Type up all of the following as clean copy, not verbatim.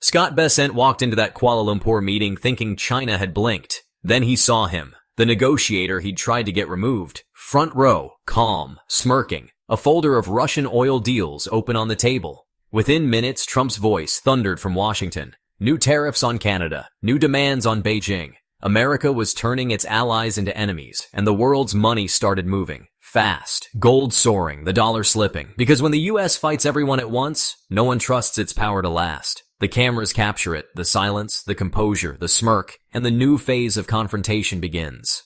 Scott Bessent walked into that Kuala Lumpur meeting thinking China had blinked. Then he saw him, the negotiator he'd tried to get removed. Front row, calm, smirking, a folder of Russian oil deals open on the table. Within minutes, Trump's voice thundered from Washington. New tariffs on Canada, new demands on Beijing. America was turning its allies into enemies, and the world's money started moving. Fast. Gold soaring, the dollar slipping. Because when the US fights everyone at once, no one trusts its power to last. The cameras capture it, the silence, the composure, the smirk, and the new phase of confrontation begins.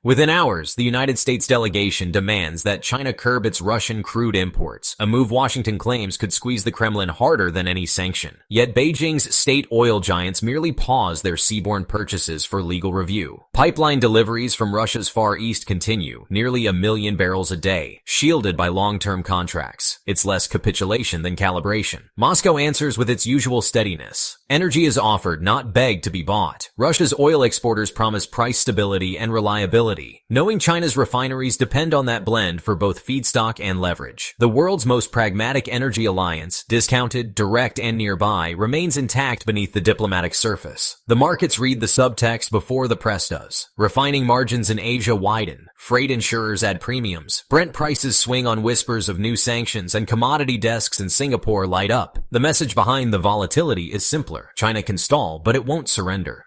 Within hours, the United States delegation demands that China curb its Russian crude imports, a move Washington claims could squeeze the Kremlin harder than any sanction. Yet Beijing's state oil giants merely pause their seaborne purchases for legal review. Pipeline deliveries from Russia's Far East continue, nearly 1 million barrels a day, shielded by long-term contracts. It's less capitulation than calibration. Moscow answers with its usual steadiness. Energy is offered, not begged to be bought. Russia's oil exporters promise price stability and reliability, knowing China's refineries depend on that blend for both feedstock and leverage. The world's most pragmatic energy alliance, discounted, direct, and nearby, remains intact beneath the diplomatic surface. The markets read the subtext before the press does. Refining margins in Asia widen. Freight insurers add premiums. Brent prices swing on whispers of new sanctions, and commodity desks in Singapore light up. The message behind the volatility is simpler. China can stall, but it won't surrender.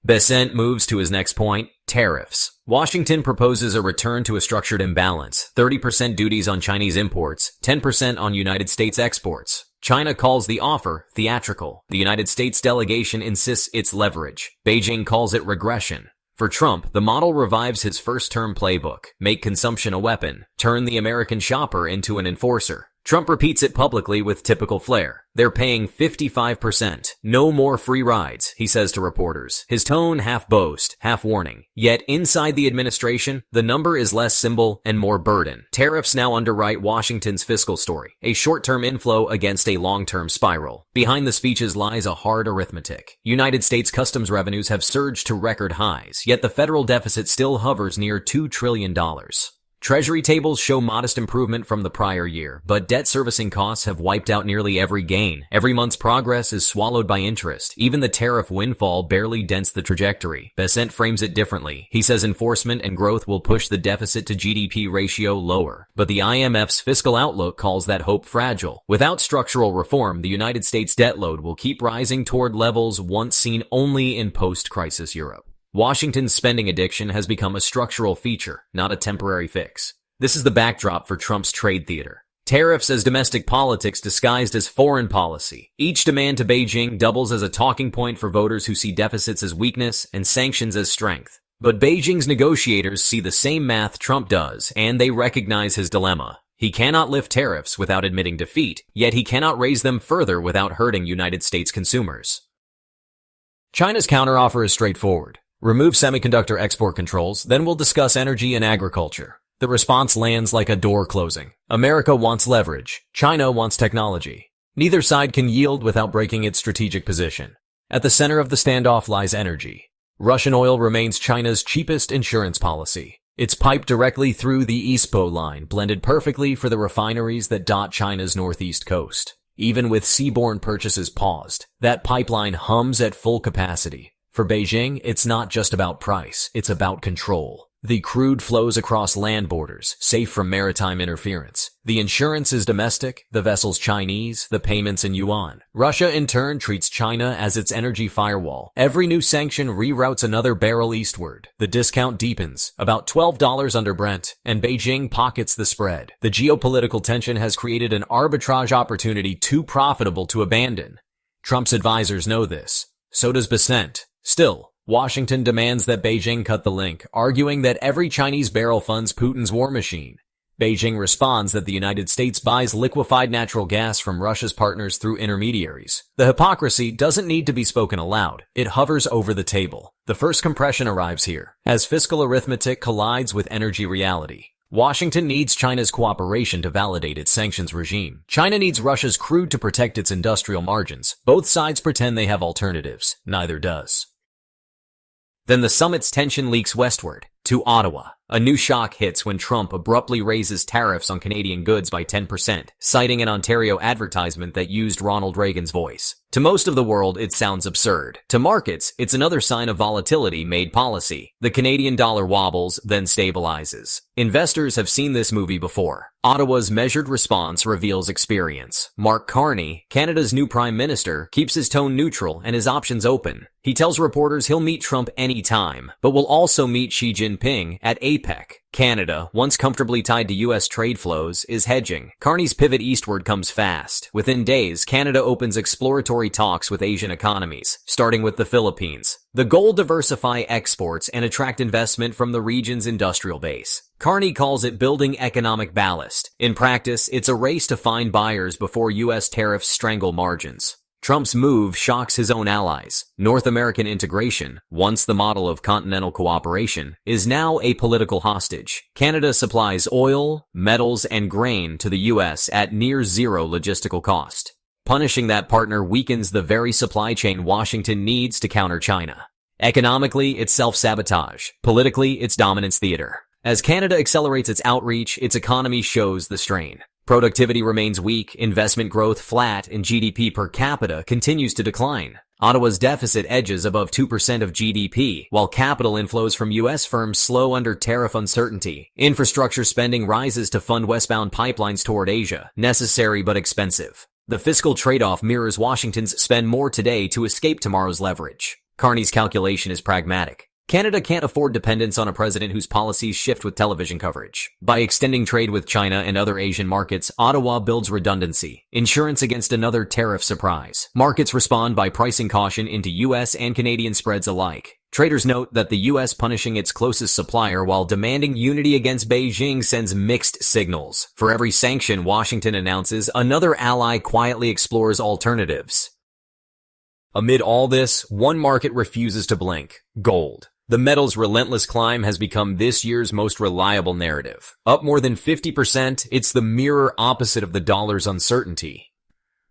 Bessent moves to his next point, tariffs. Washington proposes a return to a structured imbalance, 30% duties on Chinese imports, 10% on United States exports. China calls the offer theatrical. The United States delegation insists it's leverage. Beijing calls it regression. For Trump, the model revives his first-term playbook, make consumption a weapon, turn the American shopper into an enforcer. Trump repeats it publicly with typical flair. They're paying 55%. No more free rides, he says to reporters. His tone half boast, half warning. Yet inside the administration, the number is less symbol and more burden. Tariffs now underwrite Washington's fiscal story, a short-term inflow against a long-term spiral. Behind the speeches lies a hard arithmetic. United States customs revenues have surged to record highs, yet the federal deficit still hovers near $2 trillion. Treasury tables show modest improvement from the prior year, but debt servicing costs have wiped out nearly every gain. Every month's progress is swallowed by interest. Even the tariff windfall barely dents the trajectory. Bessent frames it differently. He says enforcement and growth will push the deficit to GDP ratio lower. But the IMF's fiscal outlook calls that hope fragile. Without structural reform, the United States debt load will keep rising toward levels once seen only in post-crisis Europe. Washington's spending addiction has become a structural feature, not a temporary fix. This is the backdrop for Trump's trade theater. Tariffs as domestic politics disguised as foreign policy. Each demand to Beijing doubles as a talking point for voters who see deficits as weakness and sanctions as strength. But Beijing's negotiators see the same math Trump does, and they recognize his dilemma. He cannot lift tariffs without admitting defeat, yet he cannot raise them further without hurting United States consumers. China's counteroffer is straightforward. Remove semiconductor export controls, then we'll discuss energy and agriculture. The response lands like a door closing. America wants leverage. China wants technology. Neither side can yield without breaking its strategic position. At the center of the standoff lies energy. Russian oil remains China's cheapest insurance policy. It's piped directly through the ISPO line, blended perfectly for the refineries that dot China's northeast coast. Even with seaborne purchases paused, that pipeline hums at full capacity. For Beijing, it's not just about price, it's about control. The crude flows across land borders, safe from maritime interference. The insurance is domestic, the vessels Chinese, the payments in yuan. Russia, in turn, treats China as its energy firewall. Every new sanction reroutes another barrel eastward. The discount deepens, about $12 under Brent, and Beijing pockets the spread. The geopolitical tension has created an arbitrage opportunity too profitable to abandon. Trump's advisors know this. So does Bessent. Still, Washington demands that Beijing cut the link, arguing that every Chinese barrel funds Putin's war machine. Beijing responds that the United States buys liquefied natural gas from Russia's partners through intermediaries. The hypocrisy doesn't need to be spoken aloud. It hovers over the table. The first compression arrives here, as fiscal arithmetic collides with energy reality. Washington needs China's cooperation to validate its sanctions regime. China needs Russia's crude to protect its industrial margins. Both sides pretend they have alternatives. Neither does. Then the summit's tension leaks westward, to Ottawa. A new shock hits when Trump abruptly raises tariffs on Canadian goods by 10%, citing an Ontario advertisement that used Ronald Reagan's voice. To most of the world, it sounds absurd. To markets, it's another sign of volatility made policy. The Canadian dollar wobbles, then stabilizes. Investors have seen this movie before. Ottawa's measured response reveals experience. Mark Carney, Canada's new prime minister, keeps his tone neutral and his options open. He tells reporters he'll meet Trump anytime, but will also meet Xi Jinping at APEC. Canada, once comfortably tied to U.S. trade flows, is hedging. Carney's pivot eastward comes fast. Within days, Canada opens exploratory talks with Asian economies, starting with the Philippines. The goal: diversify exports and attract investment from the region's industrial base. Carney calls it building economic ballast. In practice, it's a race to find buyers before U.S. tariffs strangle margins. Trump's move shocks his own allies. North American integration, once the model of continental cooperation, is now a political hostage. Canada supplies oil, metals, and grain to the U.S. at near zero logistical cost. Punishing that partner weakens the very supply chain Washington needs to counter China. Economically, it's self-sabotage. Politically, it's dominance theater. As Canada accelerates its outreach, its economy shows the strain. Productivity remains weak, investment growth flat, and GDP per capita continues to decline. Ottawa's deficit edges above 2% of GDP, while capital inflows from U.S. firms slow under tariff uncertainty. Infrastructure spending rises to fund westbound pipelines toward Asia, necessary but expensive. The fiscal trade-off mirrors Washington's spend more today to escape tomorrow's leverage. Carney's calculation is pragmatic. Canada can't afford dependence on a president whose policies shift with television coverage. By extending trade with China and other Asian markets, Ottawa builds redundancy, insurance against another tariff surprise. Markets respond by pricing caution into U.S. and Canadian spreads alike. Traders note that the U.S. punishing its closest supplier while demanding unity against Beijing sends mixed signals. For every sanction Washington announces, another ally quietly explores alternatives. Amid all this, one market refuses to blink: gold. The metal's relentless climb has become this year's most reliable narrative. Up more than 50%, it's the mirror opposite of the dollar's uncertainty.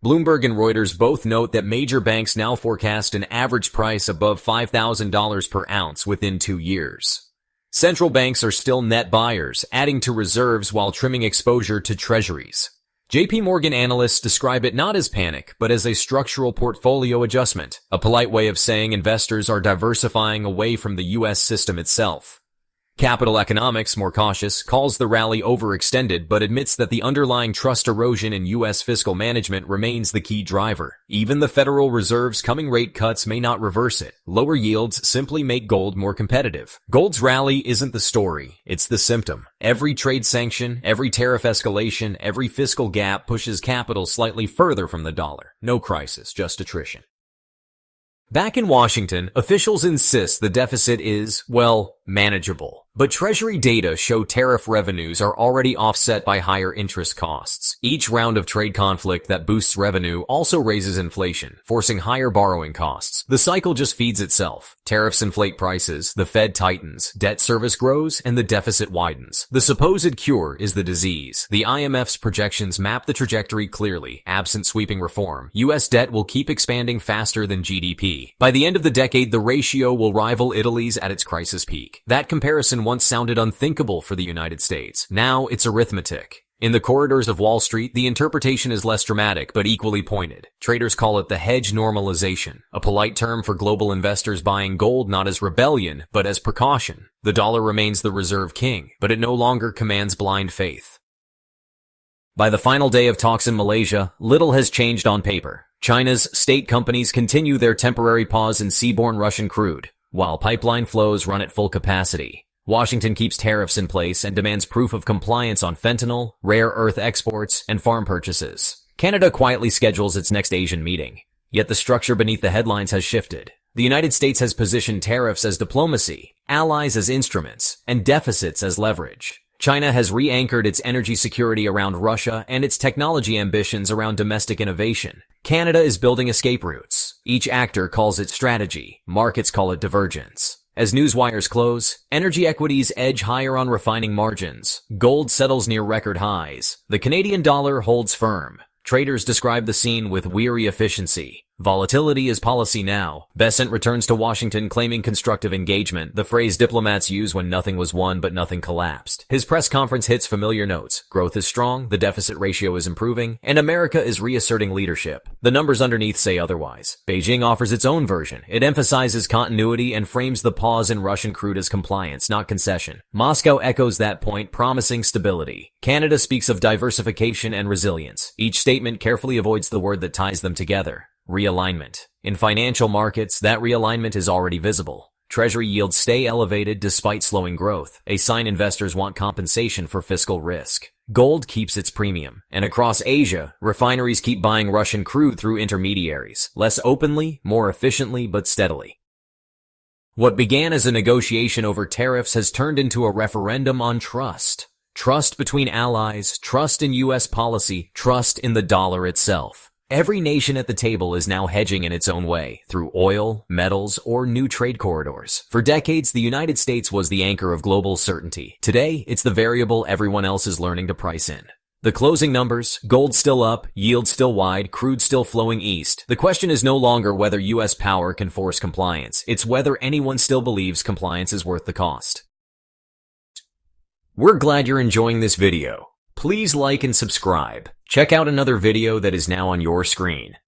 Bloomberg and Reuters both note that major banks now forecast an average price above $5,000 per ounce within 2 years. Central banks are still net buyers, adding to reserves while trimming exposure to treasuries. JP Morgan analysts describe it not as panic, but as a structural portfolio adjustment, a polite way of saying investors are diversifying away from the U.S. system itself. Capital Economics, more cautious, calls the rally overextended but admits that the underlying trust erosion in U.S. fiscal management remains the key driver. Even the Federal Reserve's coming rate cuts may not reverse it. Lower yields simply make gold more competitive. Gold's rally isn't the story, it's the symptom. Every trade sanction, every tariff escalation, every fiscal gap pushes capital slightly further from the dollar. No crisis, just attrition. Back in Washington, officials insist the deficit is, well, manageable. But Treasury data show tariff revenues are already offset by higher interest costs. Each round of trade conflict that boosts revenue also raises inflation, forcing higher borrowing costs. The cycle just feeds itself. Tariffs inflate prices, the Fed tightens, debt service grows, and the deficit widens. The supposed cure is the disease. The IMF's projections map the trajectory clearly. Absent sweeping reform, U.S. debt will keep expanding faster than GDP. By the end of the decade, the ratio will rival Italy's at its crisis peak. That comparison once sounded unthinkable for the United States. Now it's arithmetic. In the corridors of Wall Street, the interpretation is less dramatic but equally pointed. Traders call it the hedge normalization, a polite term for global investors buying gold not as rebellion, but as precaution. The dollar remains the reserve king, but it no longer commands blind faith. By the final day of talks in Malaysia, little has changed on paper. China's state companies continue their temporary pause in seaborne Russian crude, while pipeline flows run at full capacity. Washington keeps tariffs in place and demands proof of compliance on fentanyl, rare earth exports, and farm purchases. Canada quietly schedules its next Asian meeting. Yet the structure beneath the headlines has shifted. The United States has positioned tariffs as diplomacy, allies as instruments, and deficits as leverage. China has re-anchored its energy security around Russia and its technology ambitions around domestic innovation. Canada is building escape routes. Each actor calls it strategy. Markets call it divergence. As news wires close, energy equities edge higher on refining margins. Gold settles near record highs. The Canadian dollar holds firm. Traders describe the scene with weary efficiency. Volatility is policy now. Bessent returns to Washington claiming constructive engagement, the phrase diplomats use when nothing was won but nothing collapsed. His press conference hits familiar notes. Growth is strong, the deficit ratio is improving, and America is reasserting leadership. The numbers underneath say otherwise. Beijing offers its own version. It emphasizes continuity and frames the pause in Russian crude as compliance, not concession. Moscow echoes that point, promising stability. Canada speaks of diversification and resilience. Each statement carefully avoids the word that ties them together. Realignment. In financial markets, that realignment is already visible. Treasury yields stay elevated despite slowing growth, a sign investors want compensation for fiscal risk. Gold keeps its premium, and across Asia, refineries keep buying Russian crude through intermediaries, less openly, more efficiently, but steadily. What began as a negotiation over tariffs has turned into a referendum on trust. Trust between allies, trust in U.S. policy, trust in the dollar itself. Every nation at the table is now hedging in its own way, through oil, metals, or new trade corridors. For decades, the United States was the anchor of global certainty. Today, it's the variable everyone else is learning to price in. The closing numbers, gold still up, yield still wide, crude still flowing east. The question is no longer whether U.S. power can force compliance. It's whether anyone still believes compliance is worth the cost. We're glad you're enjoying this video. Please like and subscribe. Check out another video that is now on your screen.